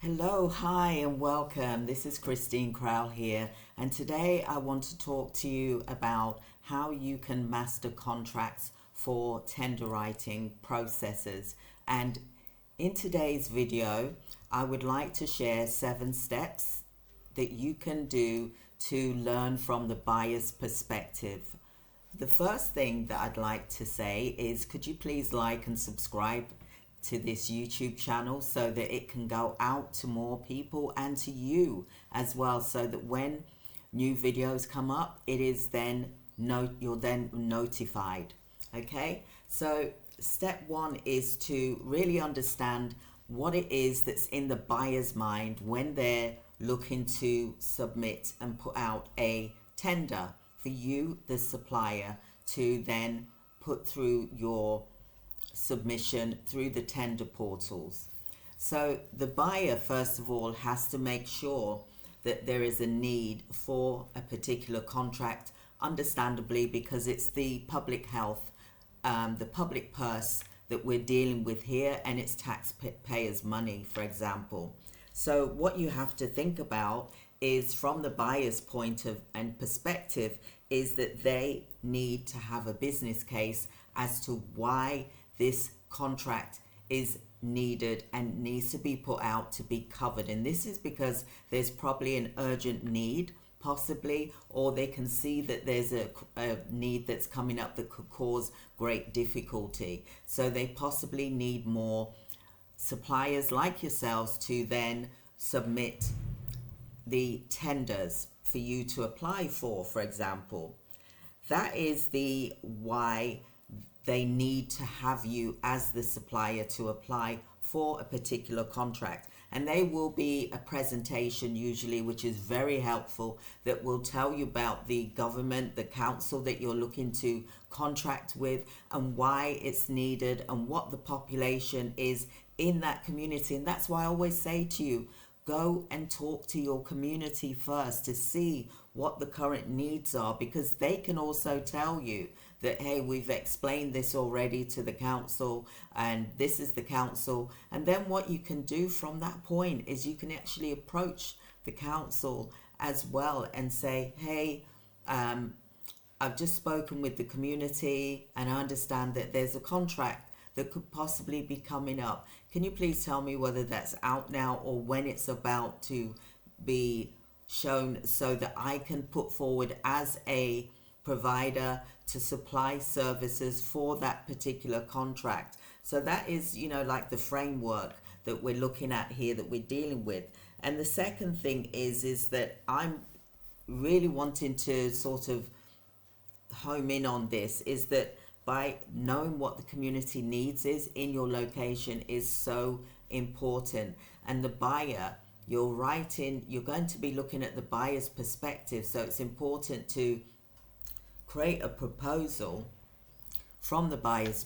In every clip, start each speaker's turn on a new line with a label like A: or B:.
A: Hello, hi, and welcome. This is Christine Crowell here, and today I want to talk to you about how you can master contracts for tender writing processes. And in today's video, I would like to share 7 steps that you can do to learn from the buyer's perspective. The first thing that I'd like to say is, could you please like and subscribe to this YouTube channel so that it can go out to more people and to you as well, so that when new videos come up, you're then notified. Okay, so step 1 is to really understand what it is that's in the buyer's mind when they're looking to submit and put out a tender for you, the supplier, to then put through your submission through the tender portals. So the buyer, first of all, has to make sure that there is a need for a particular contract, understandably, because it's the public health, the public purse that we're dealing with here, and it's taxpayers' money, for example. So what you have to think about is, from the buyer's point of and perspective, is that they need to have a business case as to why this contract is needed and needs to be put out to be covered. And this is because there's probably an urgent need, possibly, or they can see that there's a need that's coming up that could cause great difficulty. So they possibly need more suppliers like yourselves to then submit the tenders for you to apply for example. That is the why they need to have you as the supplier to apply for a particular contract. And there will be a presentation usually, which is very helpful, that will tell you about the government, the council that you're looking to contract with, and why it's needed and what the population is in that community. And that's why I always say to you, go and talk to your community first to see what the current needs are, because they can also tell you that, hey, we've explained this already to the council and this is the council. And then what you can do from that point is you can actually approach the council as well and say, hey, I've just spoken with the community and I understand that there's a contract that could possibly be coming up. Can you please tell me whether that's out now or when it's about to be shown, so that I can put forward as a provider to supply services for that particular contract? So that is, like the framework that we're looking at here, that we're dealing with. And the second thing is that I'm really wanting to sort of home in on this, is that by knowing what the community needs is in your location is so important. And the buyer, you're going to be looking at the buyer's perspective. So it's important to create a proposal from the buyer's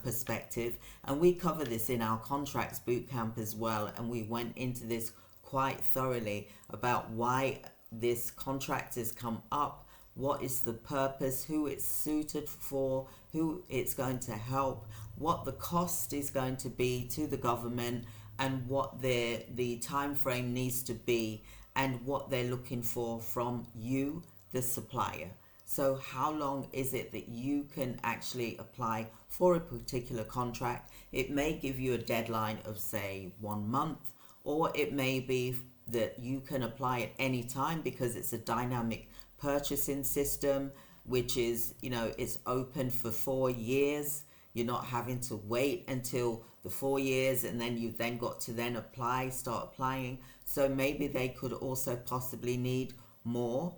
A: perspective. And we cover this in our contracts bootcamp as well. And we went into this quite thoroughly about why this contract has come up, what is the purpose, who it's suited for, who it's going to help, what the cost is going to be to the government, and what the time frame needs to be, and what they're looking for from you, the supplier. So how long is it that you can actually apply for a particular contract? It may give you a deadline of, say, 1 month, or it may be that you can apply at any time because it's a dynamic purchasing system, which is, it's open for 4 years. You're not having to wait until the 4 years and then you've then got to then start applying. So maybe they could also possibly need more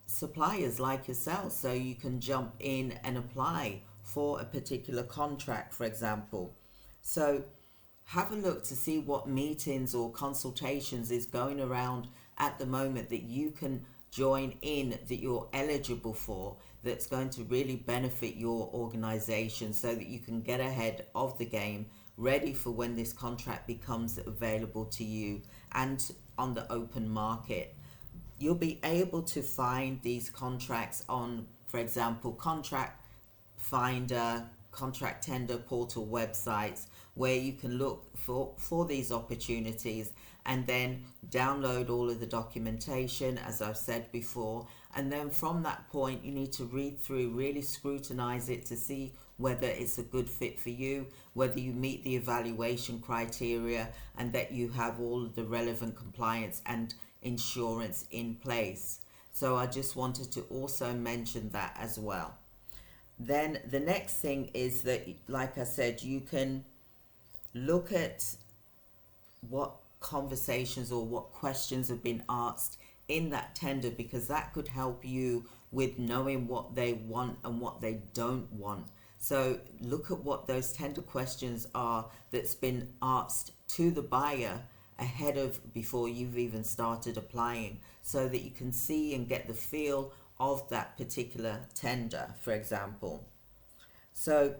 A: suppliers like yourself, so you can jump in and apply for a particular contract, for example. So have a look to see what meetings or consultations is going around at the moment that you can join in, that you're eligible for, that's going to really benefit your organization, so that you can get ahead of the game, ready for when this contract becomes available to you and on the open market. You'll be able to find these contracts on, for example, Contract Finder, contract tender portal websites, where you can look for these opportunities and then download all of the documentation, as I've said before. And then from that point, you need to read through, really scrutinize it to see whether it's a good fit for you, whether you meet the evaluation criteria, and that you have all of the relevant compliance and insurance in place. So I just wanted to also mention that as well. Then the next thing is that, like I said, you can look at what conversations or what questions have been asked in that tender, because that could help you with knowing what they want and what they don't want. So look at what those tender questions are that's been asked to the buyer ahead of before you've even started applying, so that you can see and get the feel of that particular tender, for example. So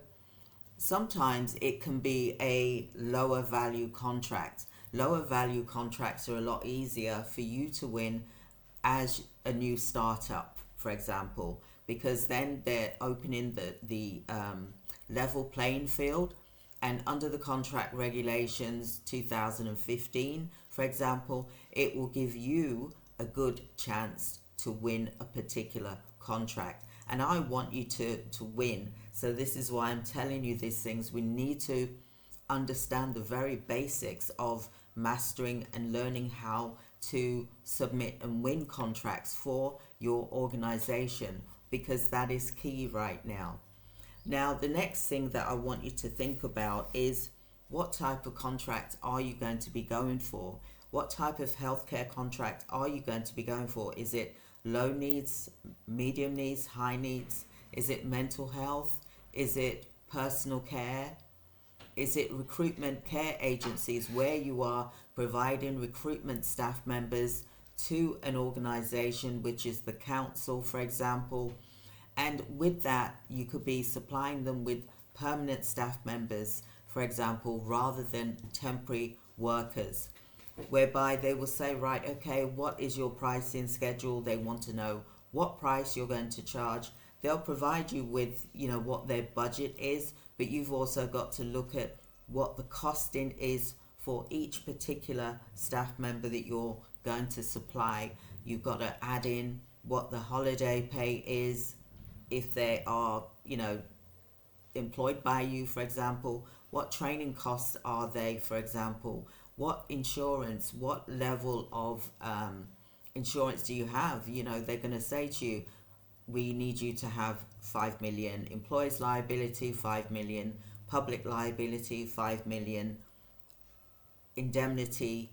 A: sometimes it can be a lower value contract. Lower value contracts are a lot easier for you to win as a new startup, for example, because then they're opening the level playing field. And under the contract regulations 2015, for example, it will give you a good chance to win a particular contract. And I want you to win. So this is why I'm telling you these things. We need to understand the very basics of mastering and learning how to submit and win contracts for your organization, because that is key right now. Now, the next thing that I want you to think about is, what type of contract are you going to be going for? What type of healthcare contract are you going to be going for? Is it low needs, medium needs, high needs? Is it mental health? Is it personal care? Is it recruitment care agencies, where you are providing recruitment staff members to an organization, which is the council, for example? And with that, you could be supplying them with permanent staff members, for example, rather than temporary workers, whereby they will say, right, okay, what is your pricing schedule? They want to know what price you're going to charge. They'll provide you with, what their budget is, but you've also got to look at what the costing is for each particular staff member that you're going to supply. You've got to add in what the holiday pay is, if they are, employed by you, for example. What training costs are they, for example? What insurance, what level of insurance do you have? They're going to say to you, we need you to have 5 million employees liability, 5 million public liability, 5 million indemnity,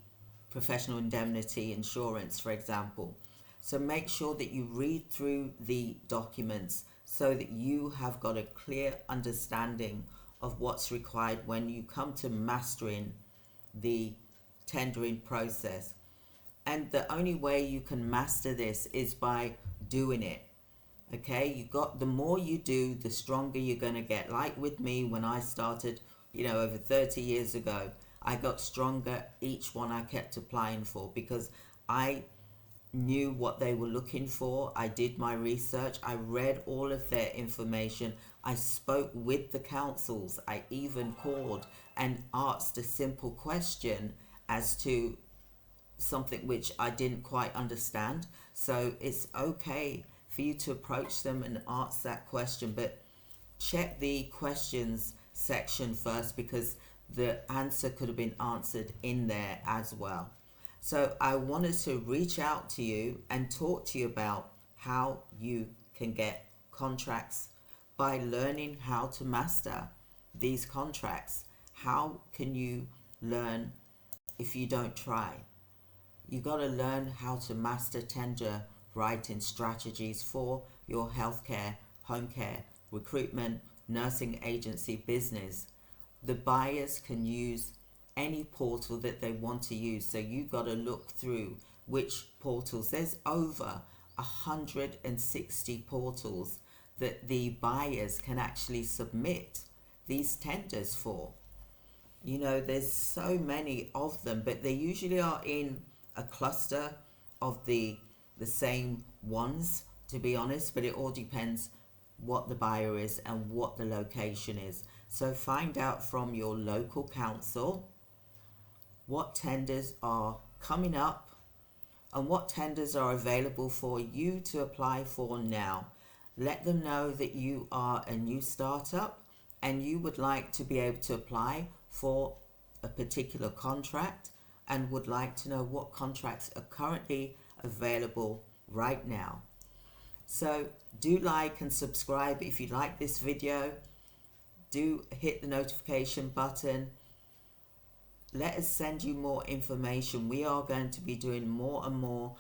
A: professional indemnity insurance, for example. So make sure that you read through the documents so that you have got a clear understanding of what's required when you come to mastering the tendering process. And the only way you can master this is by doing it. Okay, the more you do, the stronger you're going to get. Like with me, when I started, over 30 years ago, I got stronger each one I kept applying for, because I knew what they were looking for. I did my research. I read all of their information. I spoke with the councils. I even called and asked a simple question as to something which I didn't quite understand. So it's okay for you to approach them and ask that question, but check the questions section first, because the answer could have been answered in there as well. So I wanted to reach out to you and talk to you about how you can get contracts by learning how to master these contracts. How can you learn if you don't try? You got to learn how to master tender writing strategies for your healthcare, home care, recruitment, nursing agency business. The buyers can use any portal that they want to use. So you got to look through which portals. There's over 160 portals that the buyers can actually submit these tenders for. There's so many of them, but they usually are in a cluster of the same ones, to be honest, but it all depends what the buyer is and what the location is. So find out from your local council what tenders are coming up and what tenders are available for you to apply for now. Let them know that you are a new startup and you would like to be able to apply for a particular contract and would like to know what contracts are currently available right now. So do like and subscribe if you like this video. Do hit the notification button. Let us send you more information. We are going to be doing more and more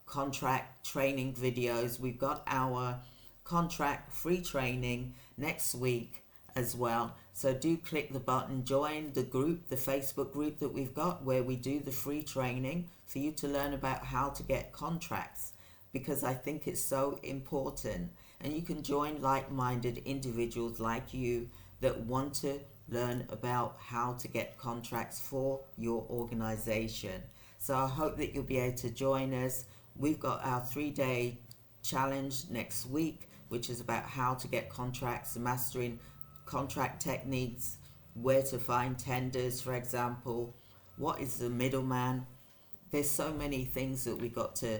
A: contract training videos. We've got our contract free training next week as well. So do click the button, join the group, the Facebook group that we've got where we do the free training for you to learn about how to get contracts, because I think it's so important. And you can join like-minded individuals like you that want to learn about how to get contracts for your organization. So I hope that you'll be able to join us. We've got our 3-day challenge next week, which is about how to get contracts, mastering contract techniques, where to find tenders, for example, what is the middleman. There's so many things that we got to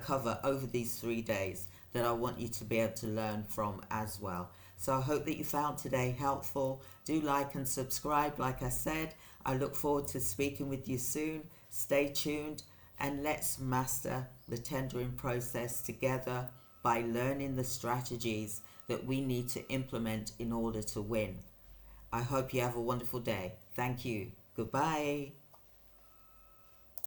A: cover over these 3 days that I want you to be able to learn from as well. So I hope that you found today helpful. Do like and subscribe. Like I said, I look forward to speaking with you soon. Stay tuned and let's master the tendering process together by learning the strategies that we need to implement in order to win. I hope you have a wonderful day. Thank you. Goodbye.